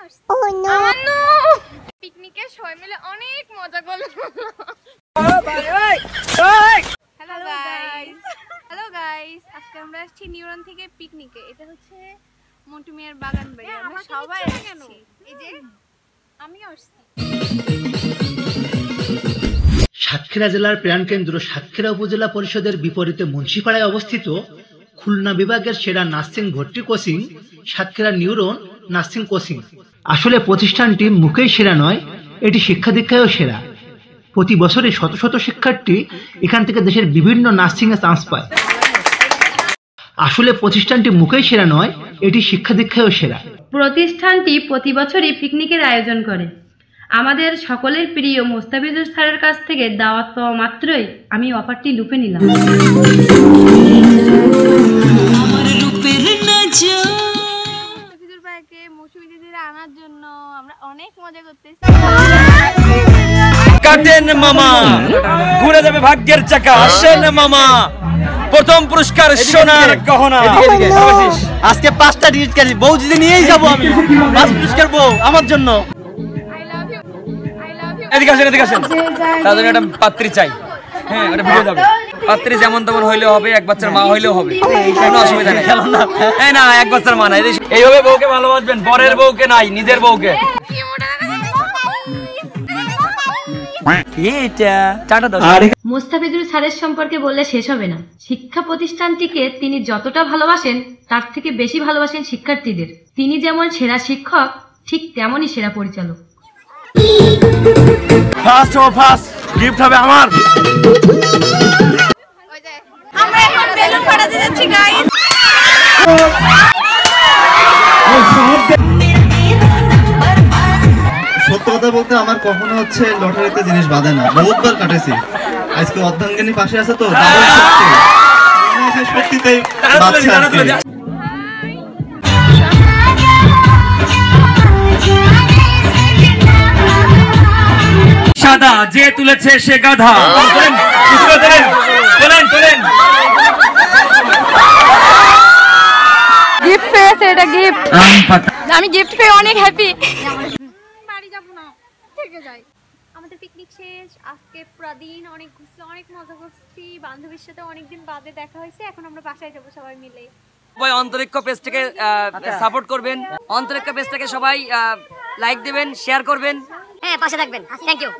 আসছি। পিকনিকে সবাই মিলে অনেক মজা করলাম। হ্যালো গাইস, আজকে আমরা আসছি নিউরন থেকে পিকনিকে। এটা হচ্ছে মন্টু মিয়ার বাগান বাড়ি। আমরা সবাই আসছি। এই যে আমিও আসছি। সাতক্ষীরা জেলার প্রাণকেন্দ্র সাতক্ষীরা উপজেলা পরিষদের বিপরীতে মুন্সিপাড়ায় অবস্থিত খুলনা বিভাগের সেরা নার্সিং ভর্তি coaching Satkhira neuron nursing coaching. আসলে প্রতিষ্ঠানটি মুখেই সেরা নয়, এটি শিক্ষা দীক্ষায়ও সেরা। প্রতি বছরে শত শত শিক্ষার্থী এখান থেকে দেশের বিভিন্ন নার্সিং এ চান্স পায়। আসলে প্রতিষ্ঠানটি মুখেই সেরা নয়, এটি শিক্ষা দীক্ষায়ও সেরা। প্রতিষ্ঠানটি প্রতি বছরই পিকনিকের আয়োজন করে। আমাদের সকলের প্রিয় মোস্তাফিজুর স্যারের কাছ থেকে দাওয়াত পাওয়া মাত্রই আমি অফারটি লুফে নিলাম। মোস্তাফিজুর ভাইকে মৌসুমী দিদির আনার জন্য আমরা অনেক মজা করতেছি। কাটেন মামা, ঘুরে যাবে ভাগ্যের চাকা। আসেন মামা, প্রথম পুরস্কার সোনার গহনা। আজকে 5টা ডিজিট কারি বউ যদি নিয়েই যাবো আমি। 5 পুরস্কার বউ আমার জন্য। এদিকে আসেন, এদিকে আসেন। তার জন্য একটা পাত্রী চাই। হ্যাঁ, ওটা ভিডিও যাবে। পাত্রী যেমন তেমন হইলেও হবে, এক বাচ্চার মা হইলেও হবে, কোনো অসুবিধা নেই। হ্যাঁ না, এক বাচ্চার মা নাই। এইভাবে বউকে ভালোবাসবেন, পরের বউকে নাই, নিজের বউকে। মোস্তাফিজুর স্যারের সম্পর্কে বললে শেষ হবে না। শিক্ষা প্রতিষ্ঠানটিকে তিনি যতটা ভালোবাসেন তার থেকে বেশি ভালোবাসেন শিক্ষার্থীদের। তিনি যেমন সেরা শিক্ষক, ঠিক তেমনই সেরা পরিচালক। ফার্স্ট ও ফার্স্ট গিফট হবে আমার। আমরা এখন বেলুন ফাটাতে যাচ্ছি গাইস। সত্য কথা বলতে আমার কখনো হচ্ছে লটারিতে জিনিস বাঁধে না, বহুতবার কাটেছি। আজকে অর্ধাঙ্গিনী পাশে আছে তো সত্যিতেই বাঁধছে আজকে। সাদা যে তুলেছে সে গাধা। গিফট পেয়েছে, এটা গিফট। আমি গিফট পেয়ে অনেক হ্যাপি। বাড়ি যাব না, থেকে যাই। আমাদের পিকনিক শেষ। আজকে পুরো দিন অনেক ঘুরছি, অনেক মজা করছি। বান্ধবীর সাথে অনেকদিন বাদে দেখা হয়েছে। এখন আমরা বাসায় যাব সবাই মিলে। সবাই অন্তরিক্ষ পেজটাকে সাপোর্ট করবেন। অন্তরিক্ষ পেজটাকে সবাই লাইক দিবেন, শেয়ার করবেন। হ্যাঁ, পাশে থাকবেন। Thank you.